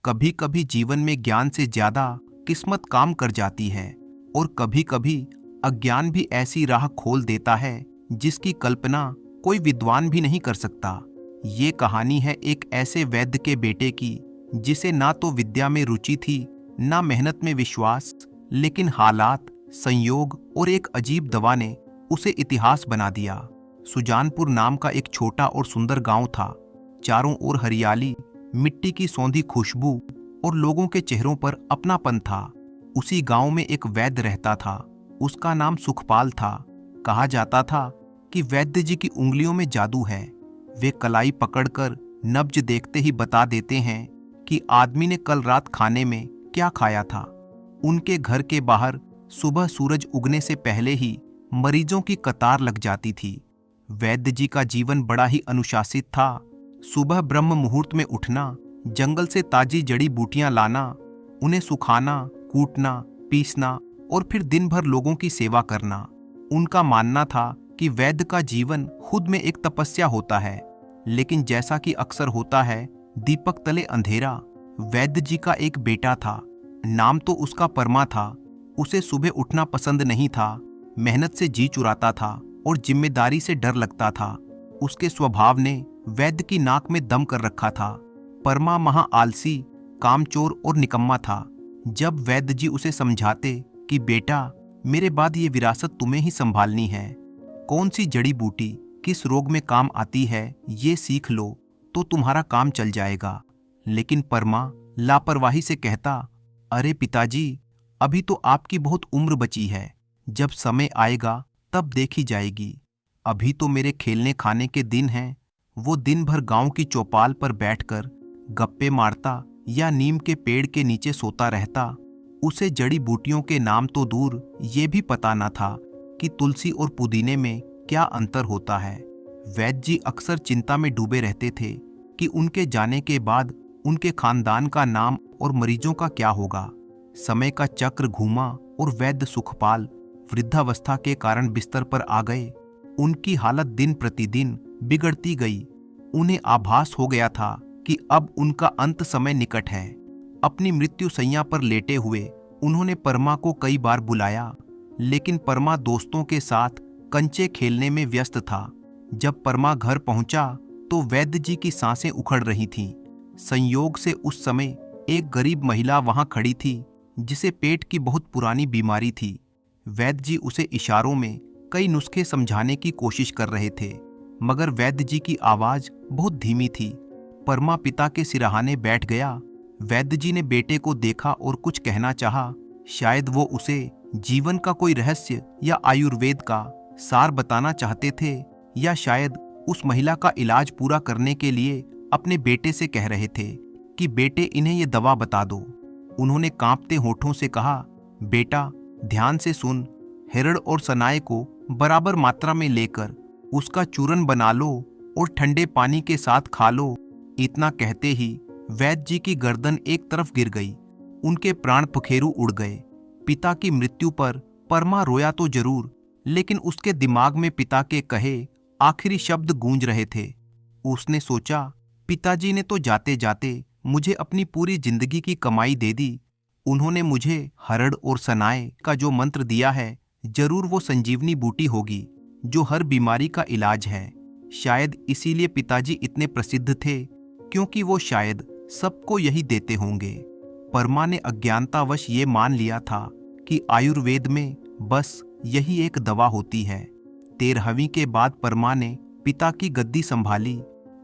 कभी कभी जीवन में ज्ञान से ज्यादा किस्मत काम कर जाती है और कभी कभी अज्ञान भी ऐसी राह खोल देता है जिसकी कल्पना कोई विद्वान भी नहीं कर सकता। ये कहानी है एक ऐसे वैद्य के बेटे की जिसे ना तो विद्या में रुचि थी ना मेहनत में विश्वास, लेकिन हालात, संयोग और एक अजीब दवा ने उसे इतिहास बना दिया। सुजानपुर नाम का एक छोटा और सुंदर गांव था। चारों ओर हरियाली, मिट्टी की सौंधी खुशबू और लोगों के चेहरों पर अपनापन था। उसी गांव में एक वैद्य रहता था। उसका नाम सुखपाल था। कहा जाता था कि वैद्य जी की उंगलियों में जादू है। वे कलाई पकड़कर नब्ज देखते ही बता देते हैं कि आदमी ने कल रात खाने में क्या खाया था। उनके घर के बाहर सुबह सूरज उगने से पहले ही मरीजों की कतार लग जाती थी। वैद्य जी का जीवन बड़ा ही अनुशासित था। सुबह ब्रह्म मुहूर्त में उठना, जंगल से ताजी जड़ी बूटियां लाना, उन्हें सुखाना, कूटना, पीसना और फिर दिन भर लोगों की सेवा करना। उनका मानना था कि वैद्य का जीवन खुद में एक तपस्या होता है। लेकिन जैसा कि अक्सर होता है, दीपक तले अंधेरा। वैद्य जी का एक बेटा था। नाम तो उसका परमा था। उसे सुबह उठना पसंद नहीं था, मेहनत से जी चुराता था और जिम्मेदारी से डर लगता था। उसके स्वभाव ने वैद्य की नाक में दम कर रखा था। परमा महा आलसी, कामचोर और निकम्मा था। जब वैद्य जी उसे समझाते कि बेटा, मेरे बाद ये विरासत तुम्हें ही संभालनी है, कौन सी जड़ी बूटी किस रोग में काम आती है ये सीख लो तो तुम्हारा काम चल जाएगा, लेकिन परमा लापरवाही से कहता, अरे पिताजी, अभी तो आपकी बहुत उम्र बची है, जब समय आएगा तब देखी जाएगी। अभी तो मेरे खेलने खाने के दिन हैं। वो दिन भर गांव की चौपाल पर बैठकर गप्पे मारता या नीम के पेड़ के नीचे सोता रहता। उसे जड़ी बूटियों के नाम तो दूर ये भी पता न था कि तुलसी और पुदीने में क्या अंतर होता है। वैद्य जी अक्सर चिंता में डूबे रहते थे कि उनके जाने के बाद उनके खानदान का नाम और मरीजों का क्या होगा। समय का चक्र घूमा और वैद्य सुखपाल वृद्धावस्था के कारण बिस्तर पर आ गए। उनकी हालत दिन प्रतिदिन बिगड़ती गई। उन्हें आभास हो गया था कि अब उनका अंत समय निकट है। अपनी मृत्यु शैया पर लेटे हुए उन्होंने परमा को कई बार बुलाया, लेकिन परमा दोस्तों के साथ कंचे खेलने में व्यस्त था। जब परमा घर पहुंचा तो वैद्य जी की सांसें उखड़ रही थीं। संयोग से उस समय एक गरीब महिला वहां खड़ी थी जिसे पेट की बहुत पुरानी बीमारी थी। वैद्य जी उसे इशारों में कई नुस्खे समझाने की कोशिश कर रहे थे, मगर वैद्य जी की आवाज बहुत धीमी थी। परमा पिता के सिरहाने बैठ गया। वैद्य जी ने बेटे को देखा और कुछ कहना चाहा। शायद वो उसे जीवन का कोई रहस्य या आयुर्वेद का सार बताना चाहते थे, या शायद उस महिला का इलाज पूरा करने के लिए अपने बेटे से कह रहे थे कि बेटे, इन्हें ये दवा बता दो। उन्होंने कांपते होठों से कहा, बेटा ध्यान से सुन, हिरड़ और सनाए को बराबर मात्रा में लेकर उसका चूरन बना लो और ठंडे पानी के साथ खा लो। इतना कहते ही वैद्य जी की गर्दन एक तरफ गिर गई। उनके प्राण पखेरु उड़ गए। पिता की मृत्यु पर परमा रोया तो जरूर, लेकिन उसके दिमाग में पिता के कहे आखिरी शब्द गूंज रहे थे। उसने सोचा, पिताजी ने तो जाते जाते मुझे अपनी पूरी जिंदगी की कमाई दे दी। उन्होंने मुझे हरड़ और सनाए का जो मंत्र दिया है, जरूर वो संजीवनी बूटी होगी जो हर बीमारी का इलाज है। शायद इसीलिए पिताजी इतने प्रसिद्ध थे, क्योंकि वो शायद सबको यही देते होंगे। परमा ने अज्ञानतावश ये मान लिया था कि आयुर्वेद में बस यही एक दवा होती है। 13वीं के बाद परमा ने पिता की गद्दी संभाली।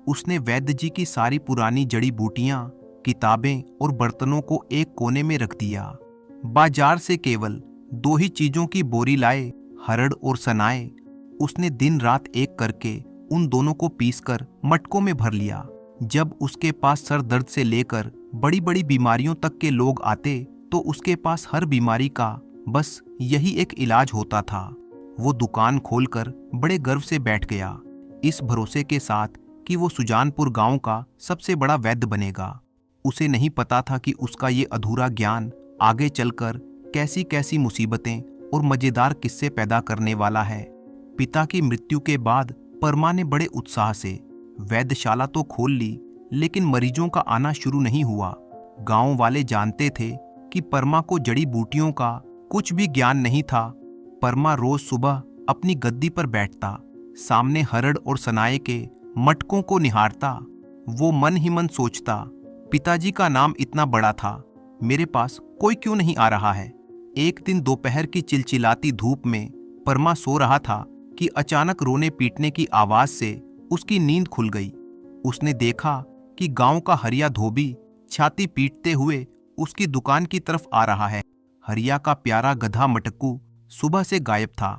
उसने वैद्य जी की सारी पुरानी जड़ी बूटियां, किताबें और बर्तनों को एक कोने में रख दिया। बाजार से केवल 2 ही चीजों की बोरी लाए, हरड़ और सनाए। उसने दिन रात एक करके उन दोनों को पीसकर मटकों में भर लिया। जब उसके पास सर दर्द से लेकर बड़ी बड़ी बीमारियों तक के लोग आते तो उसके पास हर बीमारी का बस यही एक इलाज होता था। वो दुकान खोलकर बड़े गर्व से बैठ गया, इस भरोसे के साथ कि वो सुजानपुर गांव का सबसे बड़ा वैद्य बनेगा। उसे नहीं पता था कि उसका ये अधूरा ज्ञान आगे चलकर कैसी कैसी मुसीबतें और मजेदार किस्से पैदा करने वाला है। पिता की मृत्यु के बाद परमा ने बड़े उत्साह से वैद्यशाला तो खोल ली, लेकिन मरीजों का आना शुरू नहीं हुआ। गांव वाले जानते थे कि परमा को जड़ी बूटियों का कुछ भी ज्ञान नहीं था। परमा रोज सुबह अपनी गद्दी पर बैठता, सामने हरड़ और सनाए के मटकों को निहारता। वो मन ही मन सोचता, पिताजी का नाम इतना बड़ा था, मेरे पास कोई क्यों नहीं आ रहा है। एक दिन दोपहर की चिलचिलाती धूप में परमा सो रहा था कि अचानक रोने पीटने की आवाज से उसकी नींद खुल गई। उसने देखा कि गांव का हरिया धोबी छाती पीटते हुए उसकी दुकान की तरफ आ रहा है। हरिया का प्यारा गधा मटकू सुबह से गायब था।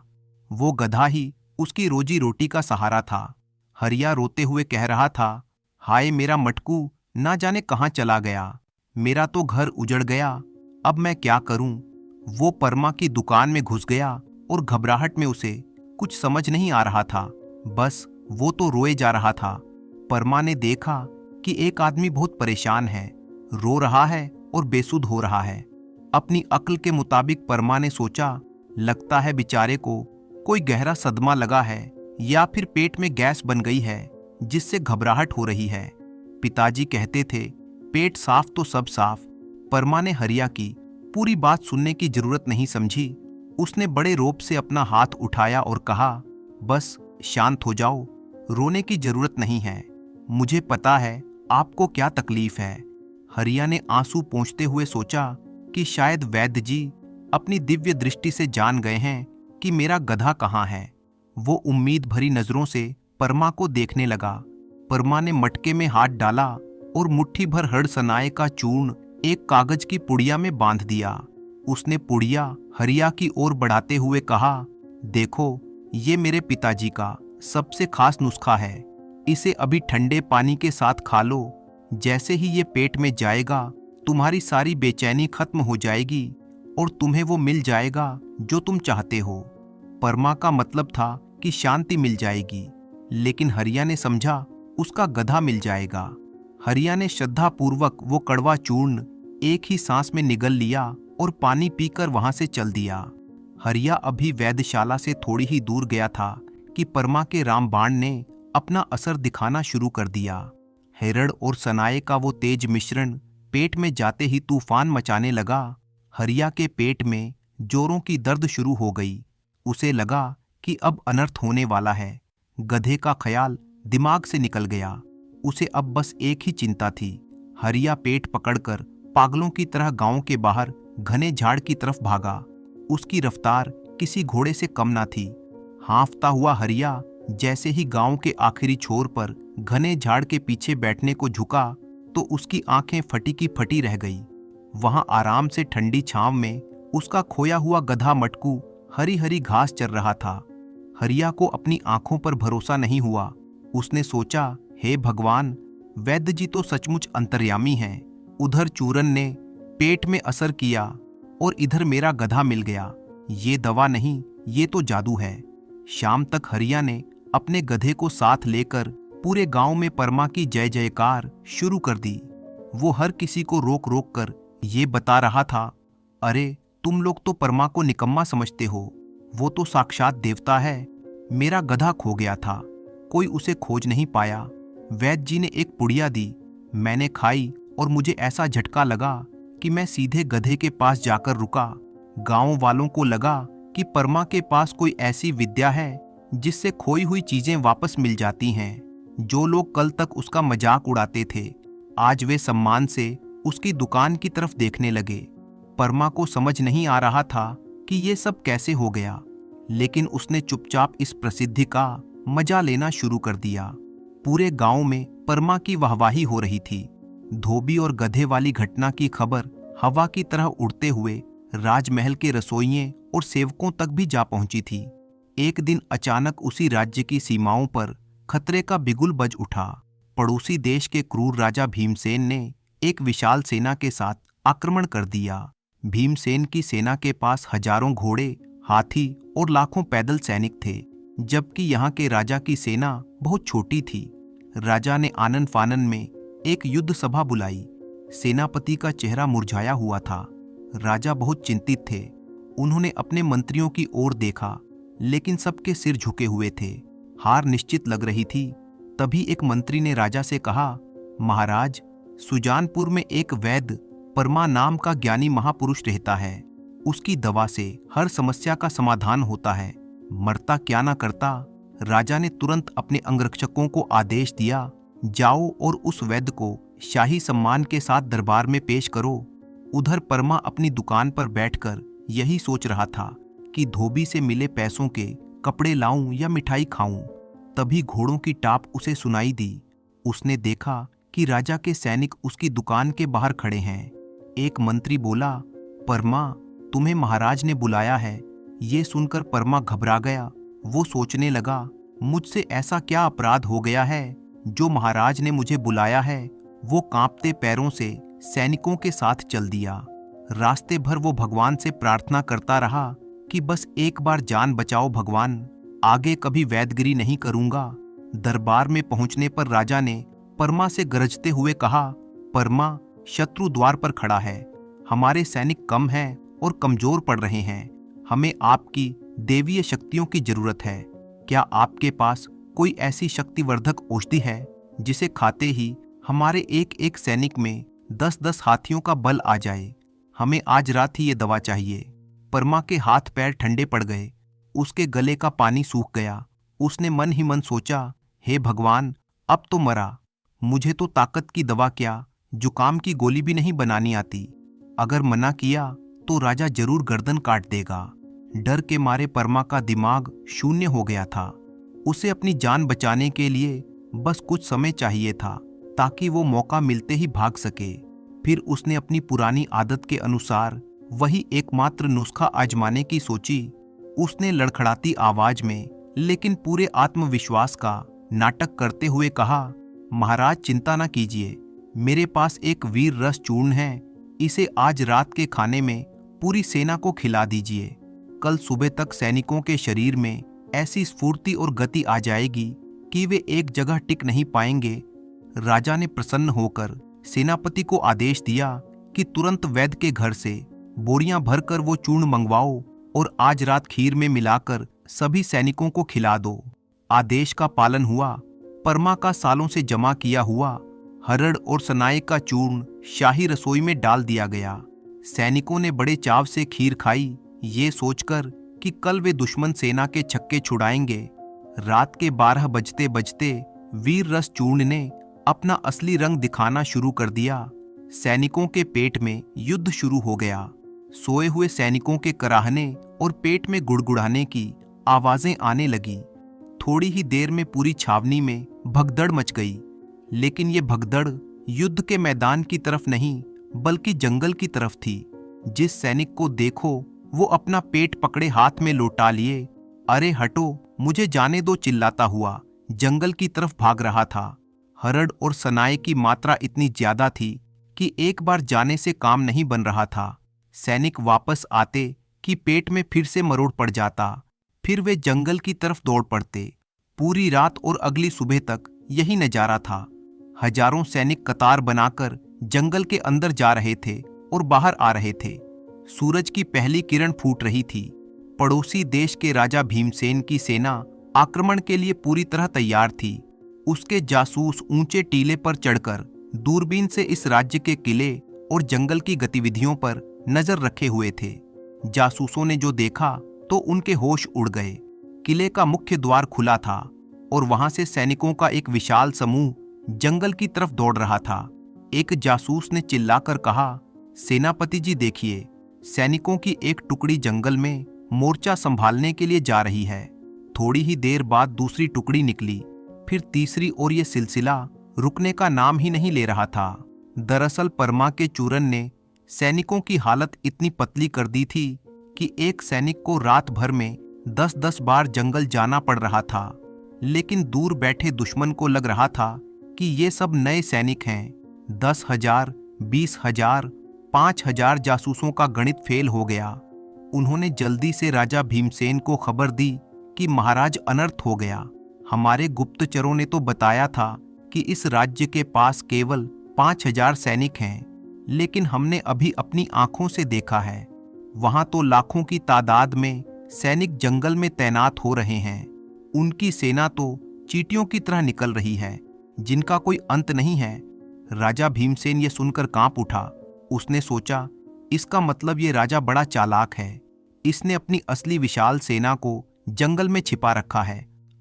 वो गधा ही उसकी रोजी रोटी का सहारा था। हरिया रोते हुए कह रहा था, हाय मेरा मटकू, ना जाने कहाँ चला गया, मेरा तो घर उजड़ गया, अब मैं क्या करूं। वो परमा की दुकान में घुस गया और घबराहट में उसे कुछ समझ नहीं आ रहा था, बस वो तो रोए जा रहा था। परमा ने देखा कि एक आदमी बहुत परेशान है, रो रहा है और बेसुध हो रहा है। अपनी अक्ल के मुताबिक परमा ने सोचा, लगता है बेचारे को कोई गहरा सदमा लगा है या फिर पेट में गैस बन गई है जिससे घबराहट हो रही है। पिताजी कहते थे, पेट साफ तो सब साफ। परमा ने हरिया की पूरी बात सुनने की जरूरत नहीं समझी। उसने बड़े रोब से अपना हाथ उठाया और कहा, बस शांत हो जाओ, रोने की जरूरत नहीं है, मुझे पता है आपको क्या तकलीफ है। हरिया ने आंसू पोंछते हुए सोचा कि शायद वैद्य जी अपनी दिव्य दृष्टि से जान गए हैं कि मेरा गधा कहाँ है। वो उम्मीद भरी नजरों से परमा को देखने लगा। परमा ने मटके में हाथ डाला और मुट्ठी भर हड़ सनाए का चूर्ण एक कागज की पुड़िया में बांध दिया। उसने पुड़िया हरिया की ओर बढ़ाते हुए कहा, देखो ये मेरे पिताजी का सबसे खास नुस्खा है, इसे अभी ठंडे पानी के साथ खा लो। जैसे ही ये पेट में जाएगा तुम्हारी सारी बेचैनी खत्म हो जाएगी और तुम्हें वो मिल जाएगा जो तुम चाहते हो। परमा का मतलब था कि शांति मिल जाएगी, लेकिन हरिया ने समझा उसका गधा मिल जाएगा। हरिया ने श्रद्धापूर्वक वो कड़वा चूर्ण एक ही सांस में निगल लिया और पानी पीकर वहां से चल दिया। हरिया अभी वैद्यशाला से थोड़ी ही दूर गया था कि परमा के रामबाण ने अपना असर दिखाना शुरू कर दिया। हेरड़ और सनाए का वो तेज मिश्रण पेट में जाते ही तूफान मचाने लगा। हरिया के पेट में जोरों की दर्द शुरू हो गई। उसे लगा कि अब अनर्थ होने वाला है। गधे का ख्याल दिमाग से निकल गया। उसे अब बस एक ही चिंता थी। हरिया पेट पकड़कर पागलों की तरह गांव के बाहर घने झाड़ की तरफ भागा। उसकी रफ्तार किसी घोड़े से कम ना थी। हाँफता हुआ हरिया जैसे ही गांव के आखिरी छोर पर घने झाड़ के पीछे बैठने को झुका तो उसकी आंखें फटी की फटी रह गई। वहां आराम से ठंडी छांव में उसका खोया हुआ गधा मटकू हरी हरी घास चर रहा था। हरिया को अपनी आंखों पर भरोसा नहीं हुआ। उसने सोचा, हे भगवान, वैद्य जी तो सचमुच अंतर्यामी हैं। उधर चूरन ने पेट में असर किया और इधर मेरा गधा मिल गया। ये दवा नहीं, ये तो जादू है। शाम तक हरिया ने अपने गधे को साथ लेकर पूरे गांव में परमा की जय जयकार शुरू कर दी। वो हर किसी को रोक रोक कर ये बता रहा था, अरे तुम लोग तो परमा को निकम्मा समझते हो, वो तो साक्षात देवता है। मेरा गधा खो गया था, कोई उसे खोज नहीं पाया। वैद्य जी ने एक पुड़िया दी, मैंने खाई और मुझे ऐसा झटका लगा कि मैं सीधे गधे के पास जाकर रुका। गांव वालों को लगा कि परमा के पास कोई ऐसी विद्या है जिससे खोई हुई चीजें वापस मिल जाती हैं। जो लोग कल तक उसका मजाक उड़ाते थे, आज वे सम्मान से उसकी दुकान की तरफ देखने लगे। परमा को समझ नहीं आ रहा था कि ये सब कैसे हो गया, लेकिन उसने चुपचाप इस प्रसिद्धि का मजा लेना शुरू कर दिया। पूरे गांव में परमा की वाहवाही हो रही थी। धोबी और गधे वाली घटना की खबर हवा की तरह उड़ते हुए राजमहल के रसोइयों और सेवकों तक भी जा पहुंची थी। एक दिन अचानक उसी राज्य की सीमाओं पर खतरे का बिगुल बज उठा। पड़ोसी देश के क्रूर राजा भीमसेन ने एक विशाल सेना के साथ आक्रमण कर दिया। भीमसेन की सेना के पास हजारों घोड़े, हाथी और लाखों पैदल सैनिक थे, जबकि यहाँ के राजा की सेना बहुत छोटी थी। राजा ने आनन फानन में एक युद्ध सभा बुलाई। सेनापति का चेहरा मुरझाया हुआ था। राजा बहुत चिंतित थे। उन्होंने अपने मंत्रियों की ओर देखा, लेकिन सबके सिर झुके हुए थे। हार निश्चित लग रही थी। तभी एक मंत्री ने राजा से कहा, महाराज, सुजानपुर में एक वैद्य परमा नाम का ज्ञानी महापुरुष रहता है। उसकी दवा से हर समस्या का समाधान होता है। मरता क्या ना करता, राजा ने तुरंत अपने अंगरक्षकों को आदेश दिया, जाओ और उस वैद्य को शाही सम्मान के साथ दरबार में पेश करो। उधर परमा अपनी दुकान पर बैठकर यही सोच रहा था कि धोबी से मिले पैसों के कपड़े लाऊं या मिठाई खाऊं। तभी घोड़ों की टाप उसे सुनाई दी। उसने देखा कि राजा के सैनिक उसकी दुकान के बाहर खड़े हैं। एक मंत्री बोला, परमा, तुम्हें महाराज ने बुलाया है। ये सुनकर परमा घबरा गया। वो सोचने लगा, मुझसे ऐसा क्या अपराध हो गया है जो महाराज ने मुझे बुलाया है। वो कांपते पैरों से सैनिकों के साथ चल दिया। रास्ते भर वो भगवान से प्रार्थना करता रहा कि बस एक बार जान बचाओ भगवान, आगे कभी वैदगिरी नहीं करूंगा। दरबार में पहुंचने पर राजा ने परमा से गरजते हुए कहा, परमा, शत्रु द्वार पर खड़ा है। हमारे सैनिक कम हैं और कमजोर पड़ रहे हैं। हमें आपकी देवीय शक्तियों की जरूरत है। क्या आपके पास कोई ऐसी शक्तिवर्धक औषधि है जिसे खाते ही हमारे एक एक सैनिक में 10-10 हाथियों का बल आ जाए? हमें आज रात ही ये दवा चाहिए। परमा के हाथ पैर ठंडे पड़ गए। उसके गले का पानी सूख गया। उसने मन ही मन सोचा, हे भगवान, अब तो मरा। मुझे तो ताकत की दवा क्या, जुकाम की गोली भी नहीं बनानी आती। अगर मना किया तो राजा जरूर गर्दन काट देगा। डर के मारे परमा का दिमाग शून्य हो गया था। उसे अपनी जान बचाने के लिए बस कुछ समय चाहिए था ताकि वो मौका मिलते ही भाग सके। फिर उसने अपनी पुरानी आदत के अनुसार वही एकमात्र नुस्खा आजमाने की सोची। उसने लड़खड़ाती आवाज में लेकिन पूरे आत्मविश्वास का नाटक करते हुए कहा, महाराज चिंता न कीजिए, मेरे पास एक वीर रस चूर्ण है। इसे आज रात के खाने में पूरी सेना को खिला दीजिए। कल सुबह तक सैनिकों के शरीर में ऐसी स्फूर्ति और गति आ जाएगी कि वे एक जगह टिक नहीं पाएंगे। राजा ने प्रसन्न होकर सेनापति को आदेश दिया कि तुरंत वैद्य के घर से बोरियां भरकर वो चूर्ण मंगवाओ और आज रात खीर में मिलाकर सभी सैनिकों को खिला दो। आदेश का पालन हुआ। परमा का सालों से जमा किया हुआ हरड़ और सनाए का चूर्ण शाही रसोई में डाल दिया गया। सैनिकों ने बड़े चाव से खीर खाई, ये सोचकर कि कल वे दुश्मन सेना के छक्के छुड़ाएंगे। रात के 12 बजते बजते वीर रस चूर्ण ने अपना असली रंग दिखाना शुरू कर दिया। सैनिकों के पेट में युद्ध शुरू हो गया। सोए हुए सैनिकों के कराहने और पेट में गुड़गुड़ाने की आवाजें आने लगी। थोड़ी ही देर में पूरी छावनी में भगदड़ मच गई। लेकिन ये भगदड़ युद्ध के मैदान की तरफ नहीं बल्कि जंगल की तरफ थी। जिस सैनिक को देखो वो अपना पेट पकड़े हाथ में लौटा लिए, अरे हटो, मुझे जाने दो चिल्लाता हुआ जंगल की तरफ भाग रहा था। हरड़ और सनाए की मात्रा इतनी ज्यादा थी कि एक बार जाने से काम नहीं बन रहा था। सैनिक वापस आते कि पेट में फिर से मरोड़ पड़ जाता। फिर वे जंगल की तरफ दौड़ पड़ते। पूरी रात और अगली सुबह तक यही नजारा था। हजारों सैनिक कतार बनाकर जंगल के अंदर जा रहे थे और बाहर आ रहे थे। सूरज की पहली किरण फूट रही थी। पड़ोसी देश के राजा भीमसेन की सेना आक्रमण के लिए पूरी तरह तैयार थी। उसके जासूस ऊंचे टीले पर चढ़कर दूरबीन से इस राज्य के किले और जंगल की गतिविधियों पर नजर रखे हुए थे। जासूसों ने जो देखा तो उनके होश उड़ गए। किले का मुख्य द्वार खुला था और वहां से सैनिकों का एक विशाल समूह जंगल की तरफ दौड़ रहा था। एक जासूस ने चिल्लाकर कहा, सेनापति जी देखिए, सैनिकों की एक टुकड़ी जंगल में मोर्चा संभालने के लिए जा रही है। थोड़ी ही देर बाद दूसरी टुकड़ी निकली, फिर तीसरी, और ये सिलसिला रुकने का नाम ही नहीं ले रहा था। दरअसल परमा के चूरन ने सैनिकों की हालत इतनी पतली कर दी थी कि एक सैनिक को रात भर में 10-10 बार जंगल जाना पड़ रहा था। लेकिन दूर बैठे दुश्मन को लग रहा था कि ये सब नए सैनिक हैं। 10,000, 20,000, 5,000 जासूसों का गणित फेल हो गया। उन्होंने जल्दी से राजा भीमसेन को खबर दी कि महाराज अनर्थ हो गया। हमारे गुप्तचरों ने तो बताया था कि इस राज्य के पास केवल 5,000 सैनिक हैं, लेकिन हमने अभी अपनी आंखों से देखा है, वहां तो लाखों की तादाद में सैनिक जंगल में तैनात हो रहे हैं। उनकी सेना तो चींटियों की तरह निकल रही है, जिनका कोई अंत नहीं है। राजा भीमसेन ये सुनकर कांप उठा। उसने सोचा, इसका मतलब ये राजा बड़ा चालाक है। इसने अपनी असली विशाल सेना को जंगल में छिपा रखा है।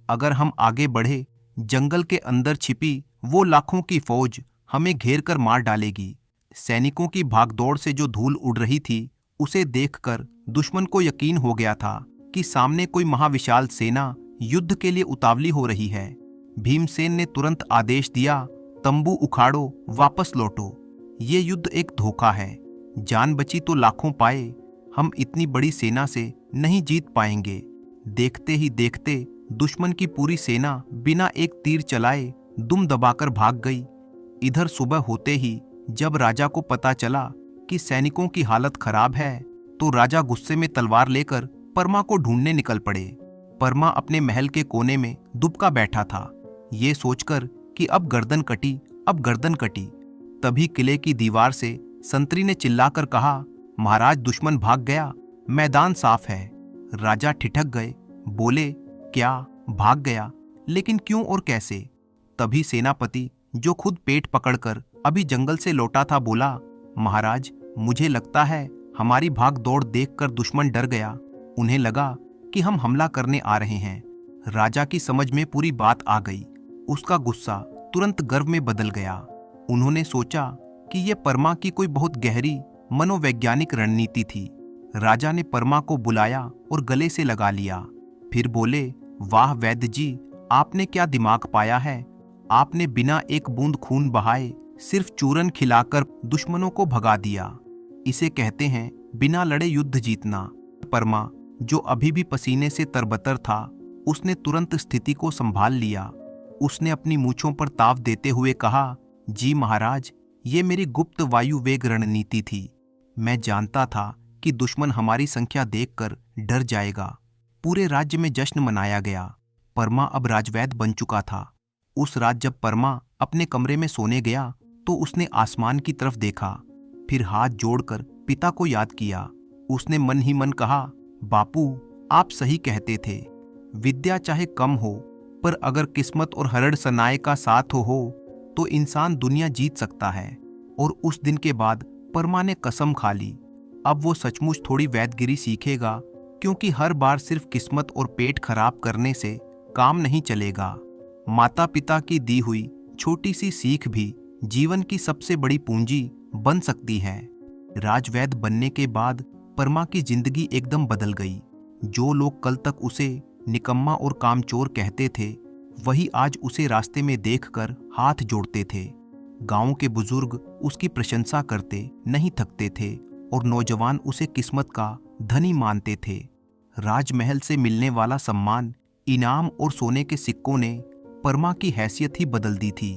अगर हम आगे बढ़े, जंगल के अंदर छिपी वो लाखों की फौज हमें घेर कर मार डालेगी। सैनिकों की भागदौड़ से जो धूल उड़ रही थी, उसे देखकर दुश्मन को यकीन हो गया था कि सामने कोई महाविशाल सेना युद्ध के लिए उतावली हो रही है। भीमसेन ने तुरंत आदेश दिया, तंबू उखाड़ो, वापस लौटो। ये युद्ध एक धोखा है। जान बची तो लाखों पाए, हम इतनी बड़ी सेना से नहीं जीत पाएंगे। देखते ही देखते दुश्मन की पूरी सेना बिना एक तीर चलाए दुम दबाकर भाग गई। इधर सुबह होते ही जब राजा को पता चला कि सैनिकों की हालत खराब है, तो राजा गुस्से में तलवार लेकर परमा को ढूंढने निकल पड़े। परमा अपने महल के कोने में दुबका बैठा था, ये सोचकर कि अब गर्दन कटी, अब गर्दन कटी। तभी किले की दीवार से संतरी ने चिल्लाकर कहा, महाराज दुश्मन भाग गया, मैदान साफ है। राजा ठिठक गए, बोले, क्या भाग गया? लेकिन क्यों और कैसे? तभी सेनापति, जो खुद पेट पकड़कर अभी जंगल से लौटा था, बोला, महाराज मुझे लगता है हमारी भाग दौड़ देखकर दुश्मन डर गया। उन्हें लगा कि हम हमला करने आ रहे हैं। राजा की समझ में पूरी बात आ गई। उसका गुस्सा तुरंत गर्व में बदल गया। उन्होंने सोचा कि यह परमा की कोई बहुत गहरी मनोवैज्ञानिक रणनीति थी। राजा ने परमा को बुलाया और गले से लगा लिया। फिर बोले, वाह वैद्य जी, आपने क्या दिमाग पाया है। आपने बिना एक बूंद खून बहाए सिर्फ चूरन खिलाकर दुश्मनों को भगा दिया। इसे कहते हैं बिना लड़े युद्ध जीतना। परमा, जो अभी भी पसीने से तरबतर था, उसने तुरंत स्थिति को संभाल लिया। उसने अपनी मूंछों पर ताव देते हुए कहा, जी महाराज, ये मेरी गुप्त वायु वेग रणनीति थी। मैं जानता था कि दुश्मन हमारी संख्या देखकर डर जाएगा। पूरे राज्य में जश्न मनाया गया। परमा अब राजवैद्य बन चुका था। उस रात जब परमा अपने कमरे में सोने गया, तो उसने आसमान की तरफ देखा, फिर हाथ जोड़कर पिता को याद किया। उसने मन ही मन कहा, बापू, आप सही कहते थे। विद्या चाहे कम हो, पर अगर किस्मत और हरड़ सनाए का साथ हो तो इंसान दुनिया जीत सकता है। और उस दिन के बाद परमा ने कसम खा ली, अब वो सचमुच थोड़ी वैदगिरी सीखेगा, क्योंकि हर बार सिर्फ किस्मत और पेट खराब करने से काम नहीं चलेगा। माता पिता की दी हुई छोटी सी सीख भी जीवन की सबसे बड़ी पूंजी बन सकती है। राजवैद्य बनने के बाद परमा की जिंदगी एकदम बदल गई। जो लोग कल तक उसे निकम्मा और कामचोर कहते थे, वही आज उसे रास्ते में देखकर हाथ जोड़ते थे। गांव के बुजुर्ग उसकी प्रशंसा करते नहीं थकते थे और नौजवान उसे किस्मत का धनी मानते थे। राजमहल से मिलने वाला सम्मान, इनाम और सोने के सिक्कों ने परमा की हैसियत ही बदल दी थी।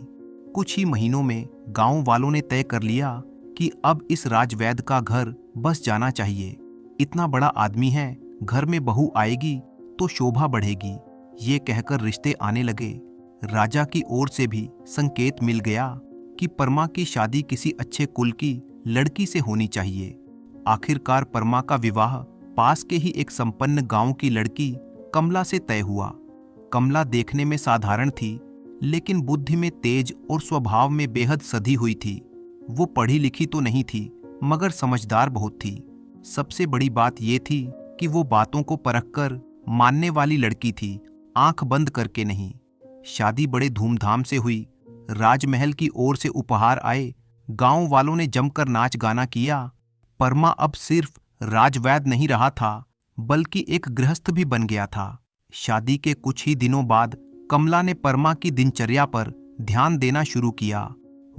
कुछ ही महीनों में गांव वालों ने तय कर लिया कि अब इस राजवैद्य का घर बस जाना चाहिए। इतना बड़ा आदमी है, घर में बहू आएगी तो शोभा बढ़ेगी, ये कहकर रिश्ते आने लगे। राजा की ओर से भी संकेत मिल गया कि परमा की शादी किसी अच्छे कुल की लड़की से होनी चाहिए। आखिरकार परमा का विवाह पास के ही एक संपन्न गांव की लड़की कमला से तय हुआ। कमला देखने में साधारण थी, लेकिन बुद्धि में तेज और स्वभाव में बेहद सधी हुई थी। वो पढ़ी लिखी तो नहीं थी, मगर समझदार बहुत थी। सबसे बड़ी बात ये थी कि वो बातों को परखकर मानने वाली लड़की थी, आंख बंद करके नहीं। शादी बड़े धूमधाम से हुई। राजमहल की ओर से उपहार आए। गांव वालों ने जमकर नाच गाना किया। परमा अब सिर्फ राजवैद्य नहीं रहा था, बल्कि एक गृहस्थ भी बन गया था। शादी के कुछ ही दिनों बाद कमला ने परमा की दिनचर्या पर ध्यान देना शुरू किया।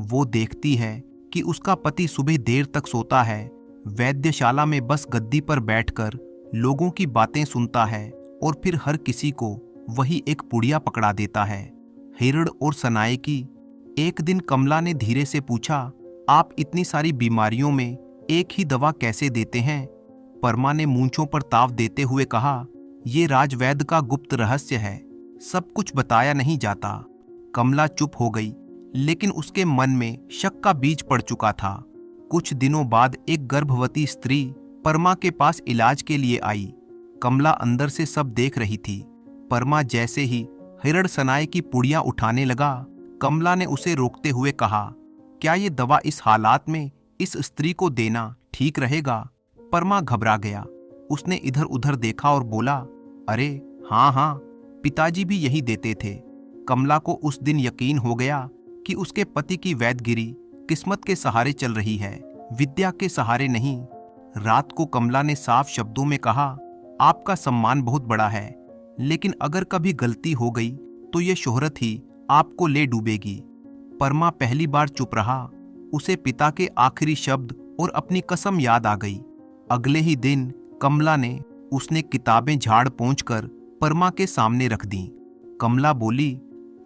वो देखती है कि उसका पति सुबह देर तक सोता है, वैद्यशाला में बस गद्दी पर बैठकर लोगों की बातें सुनता है और फिर हर किसी को वही एक पुड़िया पकड़ा देता है। हिरड़ और सनाए की। एक दिन कमला ने धीरे से पूछा, आप इतनी सारी बीमारियों में एक ही दवा कैसे देते हैं? परमा ने मूंछों पर ताव देते हुए कहा, ये राजवैद्य का गुप्त रहस्य है, सब कुछ बताया नहीं जाता। कमला चुप हो गई, लेकिन उसके मन में शक का बीज पड़ चुका था। कुछ दिनों बाद एक गर्भवती स्त्री परमा के पास इलाज के लिए आई। कमला अंदर से सब देख रही थी। परमा जैसे ही हिरड़ सनाए की पुड़ियां उठाने लगा, कमला ने उसे रोकते हुए कहा, क्या ये दवा इस हालात में इस स्त्री को देना ठीक रहेगा? परमा घबरा गया। उसने इधर उधर देखा और बोला, अरे हाँ हाँ, पिताजी भी यही देते थे। कमला को उस दिन यकीन हो गया कि उसके पति की वैदगिरी किस्मत के सहारे चल रही है, विद्या के सहारे नहीं। रात को कमला ने साफ शब्दों में कहा, आपका सम्मान बहुत बड़ा है, लेकिन अगर कभी गलती हो गई तो ये शोहरत ही आपको ले डूबेगी। परमा पहली बार चुप रहा। उसे पिता के आखिरी शब्द और अपनी कसम याद आ गई। अगले ही दिन कमला ने उसने किताबें झाड़ पोंछकर परमा के सामने रख दी। कमला बोली,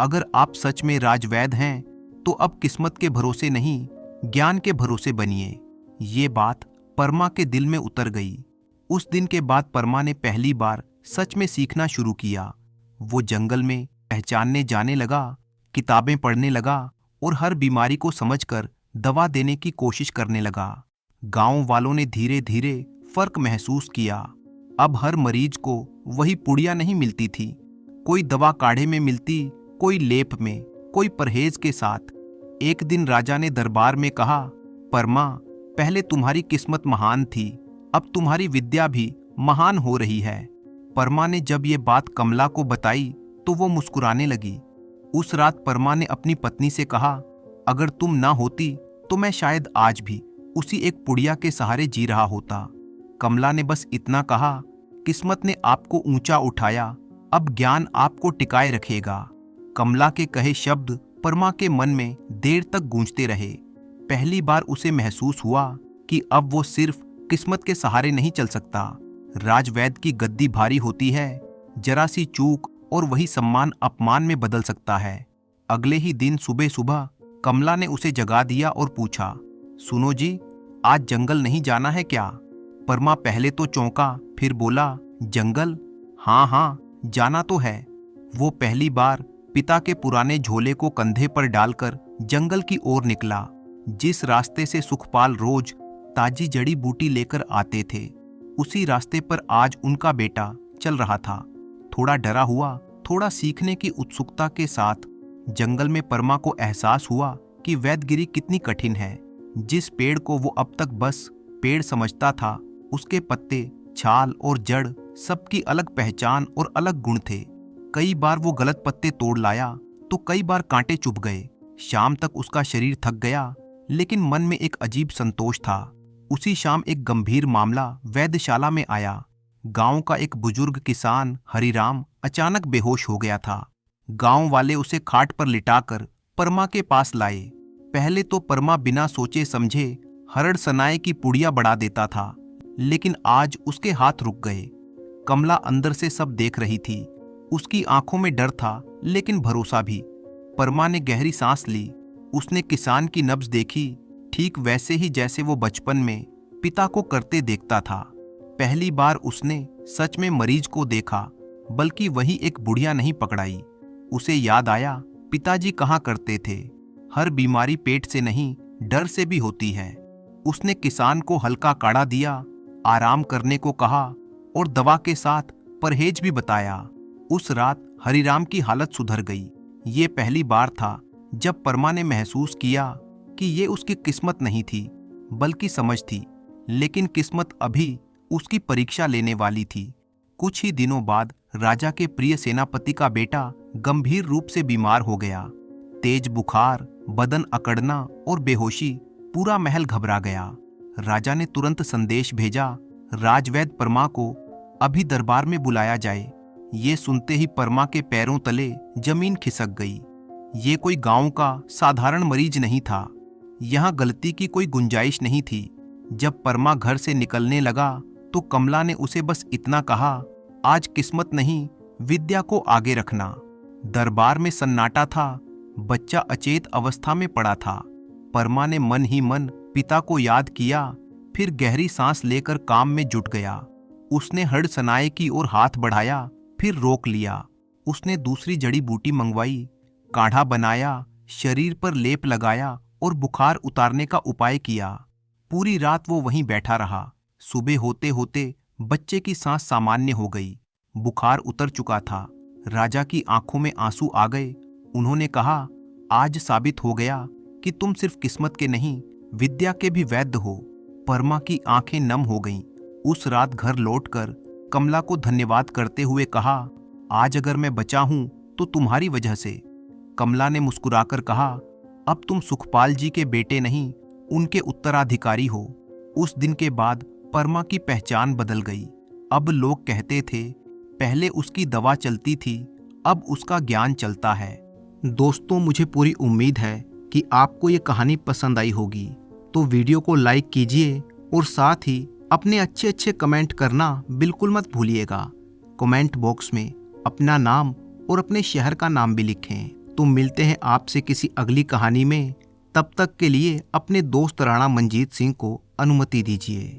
अगर आप सच में राजवैद हैं तो अब किस्मत के भरोसे नहीं, ज्ञान के भरोसे बनिए। ये बात परमा के दिल में उतर गई। उस दिन के बाद परमा ने पहली बार सच में सीखना शुरू किया। वो जंगल में पहचानने जाने लगा, किताबें पढ़ने लगा और हर बीमारी को समझकर दवा देने की कोशिश करने लगा। गांव वालों ने धीरे धीरे फर्क महसूस किया। अब हर मरीज को वही पुड़िया नहीं मिलती थी। कोई दवा काढ़े में मिलती, कोई लेप में, कोई परहेज के साथ। एक दिन राजा ने दरबार में कहा, परमा, पहले तुम्हारी किस्मत महान थी, अब तुम्हारी विद्या भी महान हो रही है। परमा ने जब ये बात कमला को बताई तो वो मुस्कुराने लगी। उस रात परमा ने अपनी पत्नी से कहा, अगर तुम ना होती तो मैं शायद आज भी उसी एक पुड़िया के सहारे जी रहा होता। कमला ने बस इतना कहा, किस्मत ने आपको ऊंचा उठाया, अब ज्ञान आपको टिकाए रखेगा। कमला के कहे शब्द परमा के मन में देर तक गूंजते रहे। पहली बार उसे महसूस हुआ कि अब वो सिर्फ किस्मत के सहारे नहीं चल सकता। राजवैद की गद्दी भारी होती है, जरा सी चूक और वही सम्मान अपमान में बदल सकता है। अगले ही दिन सुबह सुबह कमला ने उसे जगा दिया और पूछा, सुनो जी, आज जंगल नहीं जाना है क्या? परमा पहले तो चौंका, फिर बोला, जंगल? हाँ हाँ, जाना तो है। वो पहली बार पिता के पुराने झोले को कंधे पर डालकर जंगल की ओर निकला, जिस रास्ते से सुखपाल रोज ताजी जड़ी बूटी लेकर आते थे। उसी रास्ते पर आज उनका बेटा चल रहा था। थोड़ा डरा हुआ, थोड़ा सीखने की उत्सुकता के साथ जंगल में परमा को एहसास हुआ कि वैदगिरी कितनी कठिन है। जिस पेड़ को वो अब तक बस पेड़ समझता था, उसके पत्ते, छाल और जड़ सबकी अलग पहचान और अलग गुण थे। कई बार वो गलत पत्ते तोड़ लाया तो कई बार कांटे चुभ गए। शाम तक उसका शरीर थक गया, लेकिन मन में एक अजीब संतोष था। उसी शाम एक गंभीर मामला वैद्यशाला में आया। गांव का एक बुजुर्ग किसान हरिराम अचानक बेहोश हो गया था। गांव वाले उसे खाट पर लिटाकर परमा के पास लाए। पहले तो परमा बिना सोचे समझे हरड़ सनाए की पुड़िया बढ़ा देता था, लेकिन आज उसके हाथ रुक गए। कमला अंदर से सब देख रही थी। उसकी आंखों में डर था, लेकिन भरोसा भी। परमा ने गहरी सांस ली। उसने किसान की नब्ज देखी, ठीक वैसे ही जैसे वो बचपन में पिता को करते देखता था। पहली बार उसने सच में मरीज को देखा, बल्कि वही एक बुढ़िया नहीं पकड़ाई। उसे याद आया, पिताजी कहा करते थे, हर बीमारी पेट से नहीं, डर से भी होती है। उसने किसान को हल्का काढ़ा दिया, आराम करने को कहा और दवा के साथ परहेज भी बताया। उस रात हरिराम की हालत सुधर गई। ये पहली बार था जब परमा ने महसूस किया कि ये उसकी किस्मत नहीं थी, बल्कि समझ थी। लेकिन किस्मत अभी उसकी परीक्षा लेने वाली थी। कुछ ही दिनों बाद राजा के प्रिय सेनापति का बेटा गंभीर रूप से बीमार हो गया। तेज बुखार, बदन अकड़ना और बेहोशी, पूरा महल घबरा गया। राजा ने तुरंत संदेश भेजा, राजवैद्य परमा को अभी दरबार में बुलाया जाए। ये सुनते ही परमा के पैरों तले जमीन खिसक गई। ये कोई गांव का साधारण मरीज नहीं था। यहाँ गलती की कोई गुंजाइश नहीं थी। जब परमा घर से निकलने लगा तो कमला ने उसे बस इतना कहा, आज किस्मत नहीं, विद्या को आगे रखना। दरबार में सन्नाटा था। बच्चा अचेत अवस्था में पड़ा था। परमा ने मन ही मन पिता को याद किया, फिर गहरी सांस लेकर काम में जुट गया। उसने हड़ सनाए की ओर हाथ बढ़ाया, फिर रोक लिया। उसने दूसरी जड़ी बूटी मंगवाई, काढ़ा बनाया, शरीर पर लेप लगाया और बुखार उतारने का उपाय किया। पूरी रात वो वहीं बैठा रहा। सुबह होते होते बच्चे की सांस सामान्य हो गई। बुखार उतर चुका था। राजा की आंखों में आंसू आ गए। उन्होंने कहा, आज साबित हो गया कि तुम सिर्फ किस्मत के नहीं, विद्या के भी वैद्य हो। परमा की आंखें नम हो गईं। उस रात घर लौटकर कमला को धन्यवाद करते हुए कहा, आज अगर मैं बचा हूं तो तुम्हारी वजह से। कमला ने मुस्कुराकर कहा, अब तुम सुखपाल जी के बेटे नहीं, उनके उत्तराधिकारी हो। उस दिन के बाद परमा की पहचान बदल गई। अब लोग कहते थे, पहले उसकी दवा चलती थी, अब उसका ज्ञान चलता है। दोस्तों, मुझे पूरी उम्मीद है कि आपको ये कहानी पसंद आई होगी, तो वीडियो को लाइक कीजिए और साथ ही अपने अच्छे अच्छे कमेंट करना बिल्कुल मत भूलिएगा। कमेंट बॉक्स में अपना नाम और अपने शहर का नाम भी लिखें। तो मिलते हैं आपसे किसी अगली कहानी में। तब तक के लिए अपने दोस्त राणा मंजीत सिंह को अनुमति दीजिए।